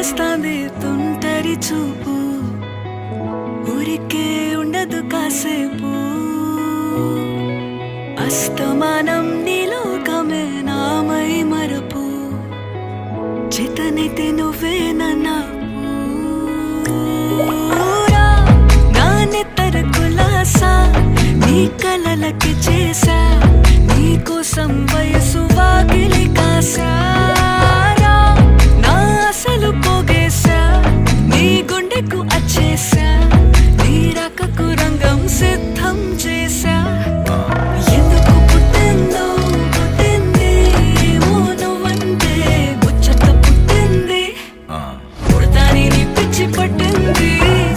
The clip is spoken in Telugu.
వస్తాంది తుంటరి చూపు, ఊరికే ఉండదు కాసేపు. అస్తమానం నీలోకమే నామై మరపు, చేతనైతే నువ్వే నన్నాపు. నా నెత్తర కులాసా నీ కలలకి చేసా, నీ కోసం వయసు వాకిలి కాసా. నా అసలు పోగేసా, నీ గుండెకు అచ్చేసా.